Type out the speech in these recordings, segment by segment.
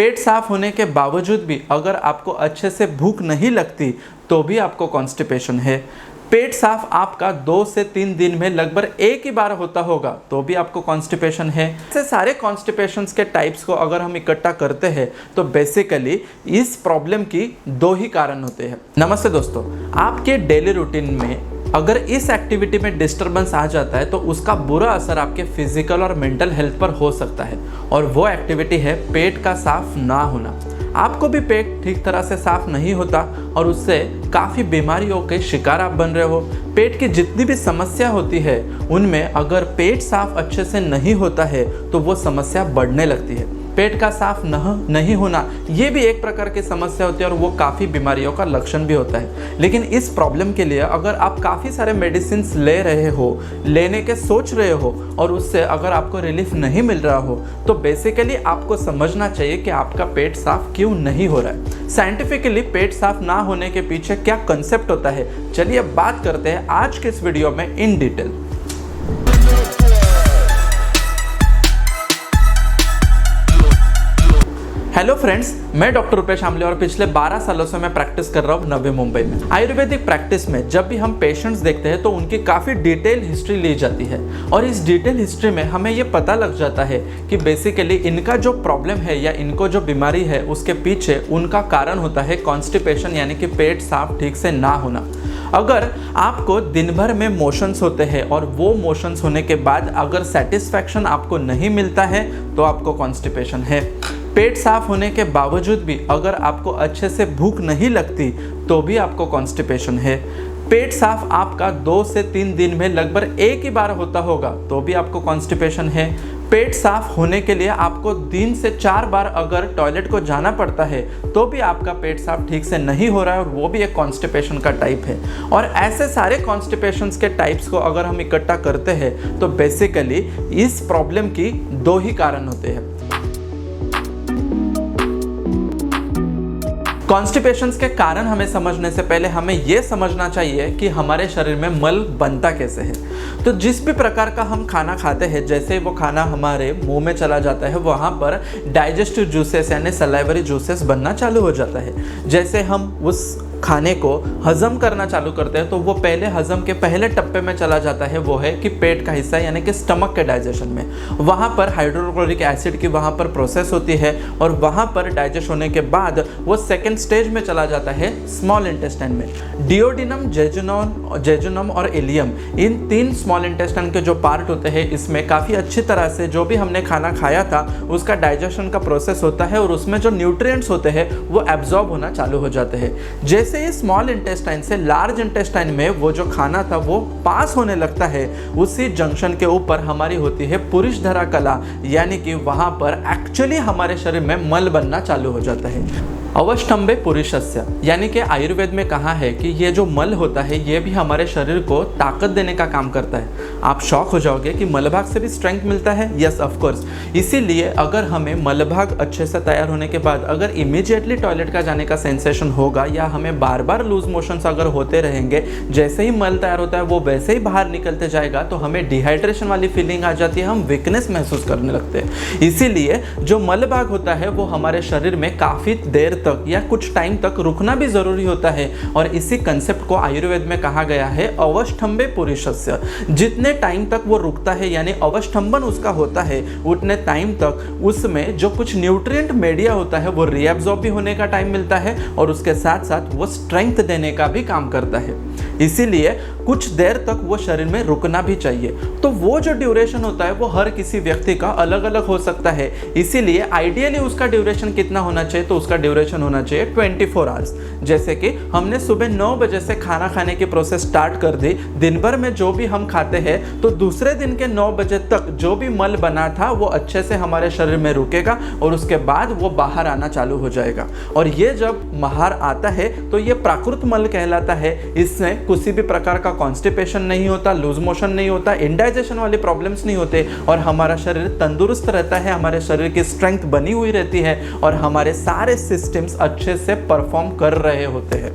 पेट साफ होने के बावजूद भी अगर आपको अच्छे से भूख नहीं लगती तो भी आपको कॉन्स्टिपेशन है। पेट साफ आपका 2 से 3 दिन में लगभग एक ही बार होता होगा तो भी आपको कॉन्स्टिपेशन है। ऐसे सारे कॉन्स्टिपेशंस के टाइप्स को अगर हम इकट्ठा करते हैं तो बेसिकली इस प्रॉब्लम की 2 ही कारण होते हैं। नमस्ते दोस्तों, आपके डेली रूटीन में अगर इस एक्टिविटी में डिस्टरबेंस आ जाता है तो उसका बुरा असर आपके फिजिकल और मेंटल हेल्थ पर हो सकता है, और वो एक्टिविटी है पेट का साफ ना होना। आपको भी पेट ठीक तरह से साफ नहीं होता और उससे काफ़ी बीमारियों के शिकार आप बन रहे हो। पेट की जितनी भी समस्या होती है उनमें अगर पेट साफ अच्छे से नहीं होता है तो वो समस्या बढ़ने लगती है। पेट का साफ नहीं होना ये भी एक प्रकार की समस्या होती है और वो काफ़ी बीमारियों का लक्षण भी होता है। लेकिन इस प्रॉब्लम के लिए अगर आप काफ़ी सारे मेडिसिन ले रहे हो, लेने के सोच रहे हो और उससे अगर आपको रिलीफ नहीं मिल रहा हो तो बेसिकली आपको समझना चाहिए कि आपका पेट साफ क्यों नहीं हो रहा है। साइंटिफिकली पेट साफ ना होने के पीछे क्या कंसेप्ट होता है, चलिए अब बात करते हैं आज के इस वीडियो में इन डिटेल। हेलो फ्रेंड्स, मैं डॉक्टर रुपेश आमले और पिछले 12 सालों से मैं प्रैक्टिस कर रहा हूँ नवी मुंबई में। आयुर्वेदिक प्रैक्टिस में जब भी हम पेशेंट्स देखते हैं तो उनकी काफ़ी डिटेल हिस्ट्री ली जाती है और इस डिटेल हिस्ट्री में हमें ये पता लग जाता है कि बेसिकली इनका जो प्रॉब्लम है या इनको जो बीमारी है उसके पीछे उनका कारण होता है कॉन्स्टिपेशन, यानी कि पेट साफ ठीक से ना होना। अगर आपको दिन भर में मोशंस होते हैं और वो मोशंस होने के बाद अगर सेटिस्फैक्शन आपको नहीं मिलता है तो आपको कॉन्स्टिपेशन है। पेट साफ होने के बावजूद भी अगर आपको अच्छे से भूख नहीं लगती तो भी आपको कॉन्स्टिपेशन है। पेट साफ आपका 2 से 3 दिन में लगभग एक ही बार होता होगा तो भी आपको कॉन्स्टिपेशन है। पेट साफ होने के लिए आपको 3 से 4 बार अगर टॉयलेट को जाना पड़ता है तो भी आपका पेट साफ ठीक से नहीं हो रहा है और वो भी एक कॉन्स्टिपेशन का टाइप है। और ऐसे सारे कॉन्स्टिपेशंस के टाइप्स को अगर हम इकट्ठा करते हैं तो बेसिकली इस प्रॉब्लम की 2 ही कारण होते हैं। कॉन्स्टिपेशंस के कारण हमें समझने से पहले हमें यह समझना चाहिए कि हमारे शरीर में मल बनता कैसे है। तो जिस भी प्रकार का हम खाना खाते हैं, जैसे वो खाना हमारे मुंह में चला जाता है वहाँ पर डाइजेस्टिव जूसेस यानी सलाइवरी जूसेस बनना चालू हो जाता है। जैसे हम उस खाने को हजम करना चालू करते हैं तो वो पहले हजम के पहले टप्पे में चला जाता है, वो है कि पेट का हिस्सा यानी कि स्टमक के डाइजेशन में। वहाँ पर हाइड्रोक्लोरिक एसिड की वहाँ पर प्रोसेस होती है और वहाँ पर डाइजेस्ट होने के बाद वो सेकेंड स्टेज में चला जाता है स्मॉल इंटेस्टाइन में। डिओडिनम, जेजुनम और इलियम, इन 3 स्मॉल इंटेस्टाइन के जो पार्ट होते हैं इसमें काफ़ी अच्छी तरह से जो भी हमने खाना खाया था उसका डाइजेशन का प्रोसेस होता है और उसमें जो न्यूट्रिएंट्स होते हैं वो एब्जॉर्ब होना चालू हो जाते हैं। जैसे ही स्मॉल इंटेस्टाइन से लार्ज इंटेस्टाइन में वो जो खाना था वो पास होने लगता है, उसी जंक्शन के ऊपर हमारी होती है पुरुषधरा कला, यानी कि वहां पर एक्चुअली हमारे शरीर में मल बनना चालू हो जाता है। अवष्टम्भे पुरुषस्य, यानी कि आयुर्वेद में कहा है कि ये जो मल होता है ये भी हमारे शरीर को ताकत देने का काम करता है। आप शॉक हो जाओगे कि मलभाग से भी स्ट्रेंथ मिलता है। Yes, of course. इसीलिए अगर हमें मलभाग अच्छे से तैयार होने के बाद अगर इमीडिएटली टॉयलेट का जाने का सेंसेशन होगा या हमें बार बार लूज मोशंस अगर होते रहेंगे, जैसे ही मल तैयार होता है वो वैसे ही बाहर निकलते जाएगा तो हमें डिहाइड्रेशन वाली फीलिंग आ जाती है, हम वीकनेस महसूस करने लगते हैं। इसीलिए जो मलभाग होता है वो हमारे शरीर में काफ़ी देर तक या कुछ टाइम तक रुकना भी जरूरी होता है और इसी कंसेप्ट को आयुर्वेद में कहा गया है अवष्टम्भे पुरुषस्य। जितने टाइम तक वो रुकता है यानी अवष्टम्भन उसका होता है उतने टाइम तक उसमें जो कुछ न्यूट्रिएंट मीडिया होता है वो रीअब्सॉर्ब भी होने का टाइम मिलता है और उसके साथ साथ वो स्ट्रेंथ देने का भी काम करता है। इसीलिए कुछ देर तक वो शरीर में रुकना भी चाहिए। तो वो जो ड्यूरेशन होता है वो हर किसी व्यक्ति का अलग अलग हो सकता है। इसीलिए आइडियली उसका ड्यूरेशन कितना होना चाहिए, तो उसका ड्यूरेशन होना चाहिए 24 आवर्स। जैसे कि हमने सुबह 9 बजे से खाना खाने की प्रोसेस स्टार्ट कर दी, दिन भर में जो भी हम खाते हैं तो दूसरे दिन के 9 बजे तक जो भी मल बना था वो अच्छे से हमारे शरीर में रुकेगा और उसके बाद वो बाहर आना चालू हो जाएगा। और ये जब बाहर आता है तो ये प्राकृत मल कहलाता है। इसमें किसी भी प्रकार का कॉन्स्टिपेशन नहीं होता, लूज मोशन नहीं होता, इंडाइजेशन वाले प्रॉब्लम्स नहीं होते और हमारा शरीर तंदुरुस्त रहता है, हमारे शरीर की स्ट्रेंथ बनी हुई रहती है और हमारे सारे सिस्टम्स अच्छे से परफॉर्म कर रहे होते हैं।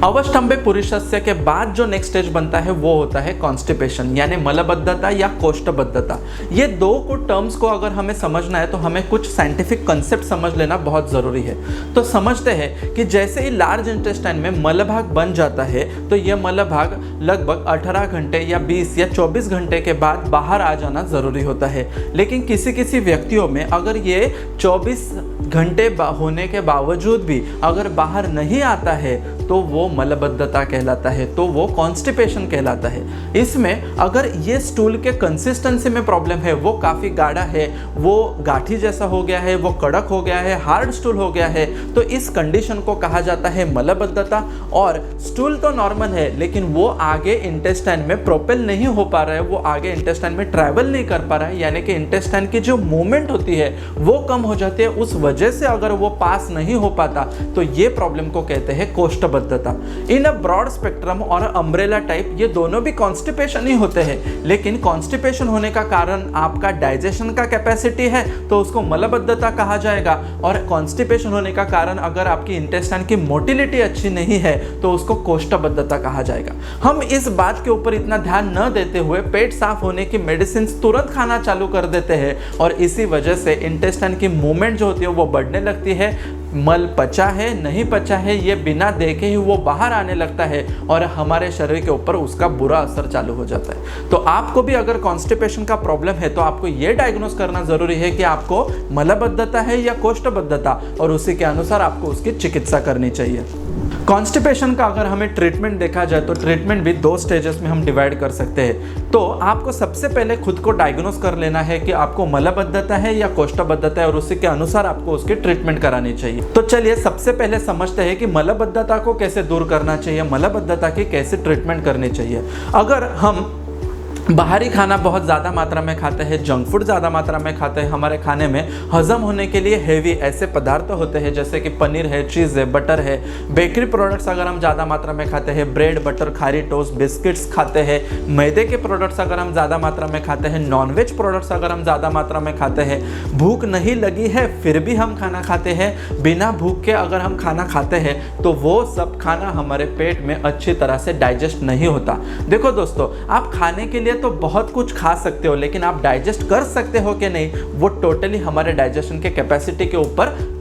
अवष्टम्भे पुरुषस्य के बाद जो नेक्स्ट स्टेज बनता है वो होता है कॉन्स्टिपेशन, यानी मलबद्धता या कोष्ठबद्धता। ये दो को टर्म्स को अगर हमें समझना है तो हमें कुछ साइंटिफिक कंसेप्ट समझ लेना बहुत ज़रूरी है। तो समझते हैं कि जैसे ही लार्ज इंटेस्टाइन में मलभाग बन जाता है तो यह मलभाग लगभग 18 घंटे या 20 या 24 घंटे के बाद बाहर आ जाना ज़रूरी होता है। लेकिन किसी किसी व्यक्तियों में अगर ये 24 घंटे होने के बावजूद भी अगर बाहर नहीं आता है तो वो मलबद्धता कहलाता है, तो वो कॉन्स्टिपेशन कहलाता है। इसमें अगर ये स्टूल के कंसिस्टेंसी में प्रॉब्लम है, वो काफ़ी गाढ़ा है, वो गाठी जैसा हो गया है, वो कड़क हो गया है, हार्ड स्टूल हो गया है, तो इस कंडीशन को कहा जाता है मलबद्धता। और स्टूल तो नॉर्मल है लेकिन वो आगे इंटेस्टाइन में प्रोपेल नहीं हो पा रहा है, वो आगे इंटेस्टाइन में ट्रैवल नहीं कर पा रहा है, यानी कि इंटेस्टाइन की जो मूवमेंट होती है वो कम हो जाती है। उस वजह से अगर वो पास नहीं हो पाता तो ये प्रॉब्लम को कहते हैं कोष्ठबद्धता। इन अ ब्रॉड स्पेक्ट्रम और अम्ब्रेला टाइप ये दोनों भी कॉन्स्टिपेशन ही होते हैं, लेकिन कॉन्स्टिपेशन होने का कारण आपका डाइजेशन का कैपेसिटी है तो उसको मलबद्धता कहा जाएगा, और कॉन्स्टिपेशन होने का कारण अगर आपकी इंटेस्टाइन की मोटिलिटी अच्छी नहीं है तो उसको कोष्ठबद्धता कहा जाएगा। हम इस बात के ऊपर इतना ध्यान न देते हुए पेट साफ होने की मेडिसिन तुरंत खाना चालू कर देते हैं और इसी वजह से इंटेस्टाइन की मूवमेंट जो होती है वो बढ़ने लगती है। मल पचा है नहीं पचा है ये बिना देखे ही वो बाहर आने लगता है और हमारे शरीर के ऊपर उसका बुरा असर चालू हो जाता है। तो आपको भी अगर कॉन्स्टिपेशन का प्रॉब्लम है तो आपको ये डायग्नोस करना जरूरी है कि आपको मलबद्धता है या कोष्ठबद्धता, और उसी के अनुसार आपको उसकी चिकित्सा करनी चाहिए। कॉन्स्टिपेशन का अगर हमें ट्रीटमेंट देखा जाए तो ट्रीटमेंट भी 2 स्टेजेस में हम डिवाइड कर सकते हैं। तो आपको सबसे पहले खुद को डायग्नोस कर लेना है कि आपको मलबद्धता है या कोष्ठबद्धता है, और उसी के अनुसार आपको उसकी ट्रीटमेंट करानी चाहिए। तो चलिए सबसे पहले समझते हैं कि मलबद्धता को कैसे दूर करना चाहिए, मलबद्धता की कैसे ट्रीटमेंट करनी चाहिए। अगर हम बाहरी खाना बहुत ज़्यादा मात्रा में खाते हैं, जंक फूड ज़्यादा मात्रा में खाते हैं, हमारे खाने में हजम होने के लिए हेवी ऐसे पदार्थ होते हैं जैसे कि पनीर है, चीज़ है, बटर है, बेकरी प्रोडक्ट्स अगर हम ज़्यादा मात्रा में खाते हैं, ब्रेड, बटर, खारी टोस्ट, बिस्किट्स खाते हैं, मैदे के प्रोडक्ट्स अगर हम ज़्यादा मात्रा में खाते हैं, नॉनवेज प्रोडक्ट्स अगर हम ज़्यादा मात्रा में खाते हैं, भूख नहीं लगी है फिर भी हम खाना खाते हैं, बिना भूख के अगर हम खाना खाते हैं तो वो सब खाना हमारे पेट में अच्छी तरह से डाइजेस्ट नहीं होता। देखो दोस्तों, आप खाने के लिए तो बहुत कुछ खा सकते हो लेकिन आप डाइजेस्ट कर सकते हो कि नहीं वो टोटली हमारे डाइजेशन के कैपेसिटी के ऊपर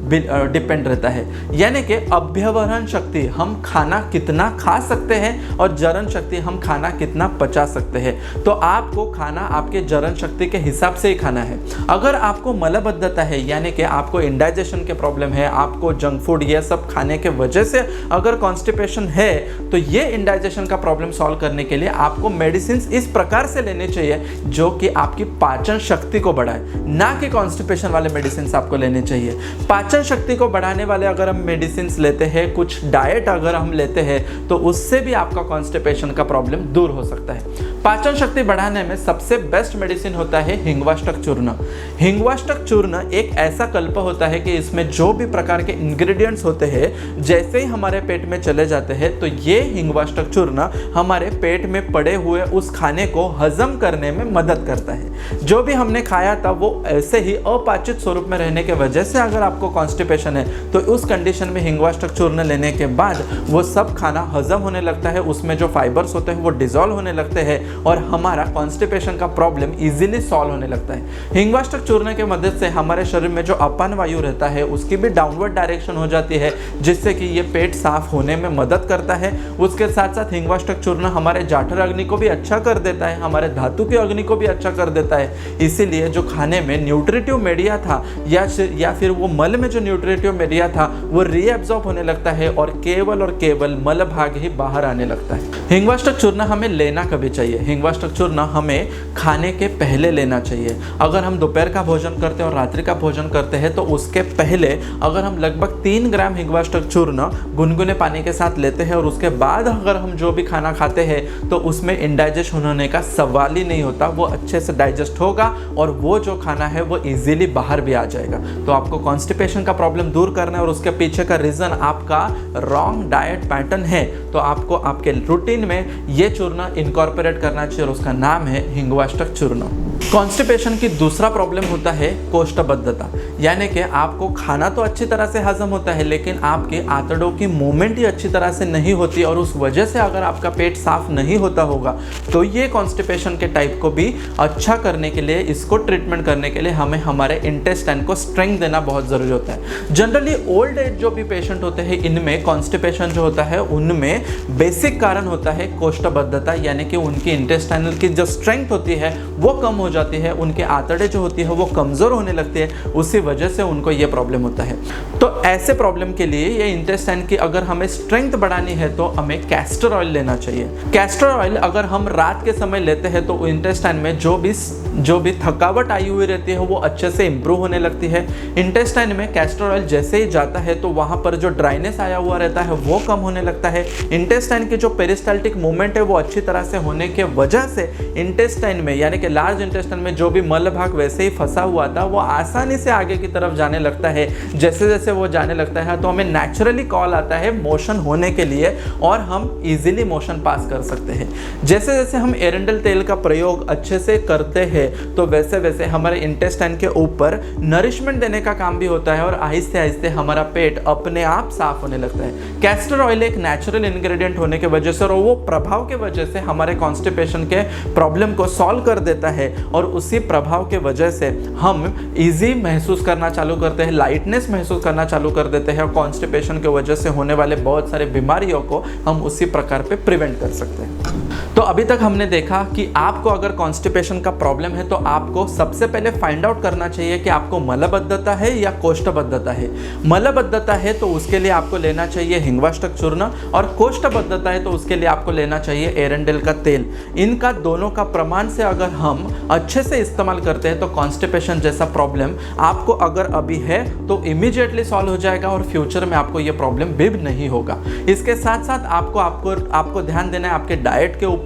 डिपेंड रहता है। यानी कि अभ्यवहन शक्ति, हम खाना कितना खा सकते हैं, और जरण शक्ति, हम खाना कितना पचा सकते हैं। तो आपको खाना आपके जरण शक्ति के हिसाब से ही खाना है। अगर आपको मलबद्धता है यानी कि आपको इंडाइजेशन के प्रॉब्लम है, आपको जंक फूड ये सब खाने के वजह से अगर कॉन्स्टिपेशन है तो ये इंडाइजेशन का प्रॉब्लम सॉल्व करने के लिए आपको मेडिसिन इस प्रकार से लेने चाहिए जो कि आपकी पाचन शक्ति को बढ़ाए, ना कि कॉन्स्टिपेशन वाले मेडिसिन आपको लेने चाहिए। पाचन शक्ति को बढ़ाने वाले अगर हम मेडिसिन लेते हैं, कुछ डाइट अगर हम लेते हैं तो उससे भी आपका कॉन्स्टिपेशन का प्रॉब्लम दूर हो सकता है। पाचन शक्ति बढ़ाने में सबसे बेस्ट मेडिसिन होता है हिंगवाष्टक चूर्ण। हिंगवाष्टक चूर्ण एक ऐसा कल्प होता है कि इसमें जो भी प्रकार के इंग्रेडिएंट्स होते हैं जैसे ही हमारे पेट में चले जाते हैं तो ये हिंगवाष्टक चूर्ण हमारे पेट में पड़े हुए उस खाने को हजम करने में मदद करता है। जो भी हमने खाया था वो ऐसे ही अपाचित स्वरूप में रहने के वजह से अगर आपको कॉन्स्टिपेशन है तो उस कंडीशन में हिंगवाष्टक चूर्ण लेने के बाद वो सब खाना हजम होने लगता है, उसमें जो फाइबर्स होते हैं वो डिजोल्व होने लगते हैं और हमारा कॉन्स्टिपेशन का प्रॉब्लम इजीली सॉल्व होने लगता है। हिंगवाष्टक चूर्ण के मदद से हमारे शरीर में जो अपान वायु रहता है उसकी भी डाउनवर्ड डायरेक्शन हो जाती है जिससे कि ये पेट साफ होने में मदद करता है। उसके साथ साथ हिंगवाष्टक चूर्ण हमारे जाठर अग्नि को भी अच्छा कर देता है, हमारे धातु की अग्नि को भी अच्छा कर देता है। इसीलिए जो खाने में न्यूट्रिटिव मीडिया था या फिर वो मल में जो न्यूट्रिटिव मीडिया था वो रीएब्जॉर्ब होने लगता है और केवल मल भाग ही बाहर आने लगता है। हिंगवाष्टक चूर्ण हमें लेना कभी चाहिए? हिंगवाष्टक चूर्ण हमें खाने के पहले लेना चाहिए। अगर हम दोपहर का भोजन करते हैं और रात्रि का भोजन करते हैं तो उसके पहले अगर हम लगभग 3 ग्राम हिंगवाष्टक चूर्ण गुनगुने पानी के साथ लेते हैं और उसके बाद अगर हम जो भी खाना खाते हैं तो उसमें इंडाइजेशन होने का सवाल ही नहीं होता, वो अच्छे से डाइजेस्ट होगा और वो जो खाना है वो इजीली बाहर भी आ जाएगा। तो आपको कॉन्स्टिपेशन का प्रॉब्लम दूर करना है और उसके पीछे का रीज़न आपका रॉन्ग डाइट पैटर्न है, तो आपको आपके रूटीन में ये चूर्ण इनकॉर्पोरेट करना चाहिए और उसका नाम है हिंगवाष्टक चूर्ण। कॉन्स्टिपेशन की दूसरा प्रॉब्लम होता है कोष्ठबद्धता, यानी कि आपको खाना तो अच्छी तरह से हजम होता है लेकिन आपके आंतड़ों की मूवमेंट ही अच्छी तरह से नहीं होती और उस वजह से अगर आपका पेट साफ नहीं होता होगा तो ये कॉन्स्टिपेशन के टाइप को भी अच्छा करने के लिए, इसको ट्रीटमेंट करने के लिए हमें हमारे इंटेस्टाइन को स्ट्रेंथ देना बहुत ज़रूरी होता है। जनरली ओल्ड एज जो भी पेशेंट होते हैं इनमें कॉन्स्टिपेशन जो होता है उनमें बेसिक कारण होता है कोष्ठबद्धता, यानी कि उनकी इंटेस्टाइनल की जो स्ट्रेंथ होती है वो कम हो जाती है, उनके आंतड़े जो होती है वो कमज़ोर होने लगती है, उसी वजह से उनको ये प्रॉब्लम होता है। तो ऐसे प्रॉब्लम के लिए ये इंटेस्टाइन की अगर हमें स्ट्रेंथ बढ़ानी है तो हमें कैस्टर ऑयल लेना चाहिए। कैस्टर ऑयल अगर हम रात के समय लेते हैं तो इंटेस्टाइन में जो भी थकावट आई हुई रहती है वो अच्छे से इंप्रूव होने लगती है। इंटेस्टाइन में कैस्टर ऑयल जैसे ही जाता है तो वहाँ पर जो ड्राइनेस आया हुआ रहता है वो कम होने लगता है। इंटेस्टाइन की जो पेरिस्टाल्टिक मूवमेंट है वो अच्छी तरह से होने के वजह से इंटेस्टाइन में, यानी कि लार्ज इंटेस्टाइन में जो भी मल भाग वैसे ही फंसा हुआ था वो आसानी से आगे की तरफ जाने लगता है। जैसे जैसे वो जाने लगता है तो हमें नेचुरली कॉल आता है मोशन होने के लिए और हम इजीली मोशन पास कर सकते हैं। जैसे जैसे हम एरेंडल तेल का प्रयोग अच्छे से करते हैं तो वैसे वैसे हमारे इंटेस्टाइन के ऊपर नरिशमेंट देने का काम भी होता है और आहिस्ते आहिस्ते हमारा पेट अपने आप साफ होने लगता है। कैस्टर ऑयल एक नेचुरल इंग्रेडिएंट होने की वजह से और वो प्रभाव के वजह से हमारे कॉन्स्टिपेशन के प्रॉब्लम को सॉल्व कर देता है और उसी प्रभाव के वजह से हम इजी महसूस करना चालू करते हैं, लाइटनेस महसूस करना चालू कर देते हैं और कॉन्स्टिपेशन की वजह से होने वाले बहुत सारे बीमारियों को हम उसी प्रकार पे प्रिवेंट कर सकते हैं। तो अभी तक हमने देखा कि आपको अगर कॉन्स्टिपेशन का प्रॉब्लम है तो आपको सबसे पहले फाइंड आउट करना चाहिए कि आपको मलबद्धता है या कोष्ठबद्धता है। मलबद्धता है तो उसके लिए आपको लेना चाहिए हिंगवाष्टक चूर्ण और कोष्ठबद्धता है तो उसके लिए आपको लेना चाहिए एरेंडेल का तेल। इनका दोनों का प्रमाण से अगर हम अच्छे से इस्तेमाल करते हैं तो कॉन्स्टिपेशन जैसा प्रॉब्लम आपको अगर अभी है तो इमीडिएटली सॉल्व हो जाएगा और फ्यूचर में आपको ये प्रॉब्लम भी नहीं होगा। इसके साथ साथ आपको ध्यान देना है आपके डाइट के ऊपर,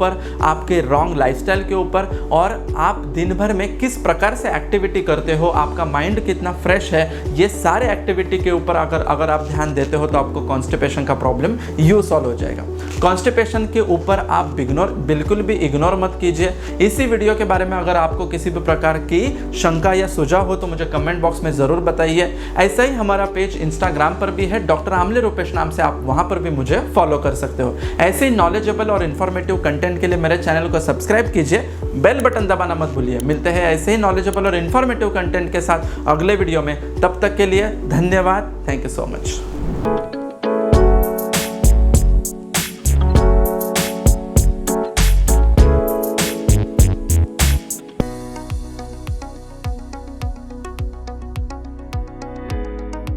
आपके रॉन्ग लाइफस्टाइल के ऊपर और आप दिन भर में किस प्रकार से एक्टिविटी करते हो, आपका माइंड कितना फ्रेश है, ये सारे एक्टिविटी के ऊपर अगर आप ध्यान देते हो तो आपको कॉन्स्टिपेशन का प्रॉब्लम यूं सॉल्व हो जाएगा। कॉन्स्टिपेशन के ऊपर आप बिल्कुल भी इग्नोर मत कीजिए। इसी वीडियो के बारे में अगर आपको किसी भी प्रकार की शंका या सुझाव हो तो मुझे कमेंट बॉक्स में ज़रूर बताइए। ऐसा ही हमारा पेज इंस्टाग्राम पर भी है, डॉक्टर आमले रूपेश नाम से, आप वहाँ पर भी मुझे फॉलो कर सकते हो। ऐसे ही नॉलेजेबल और इन्फॉर्मेटिव कंटेंट के लिए मेरे चैनल को सब्सक्राइब कीजिए, बेल बटन दबाना मत भूलिए। मिलते हैं ऐसे ही नॉलेजेबल और इन्फॉर्मेटिव कंटेंट के साथ अगले वीडियो में, तब तक के लिए धन्यवाद। Thank you so much.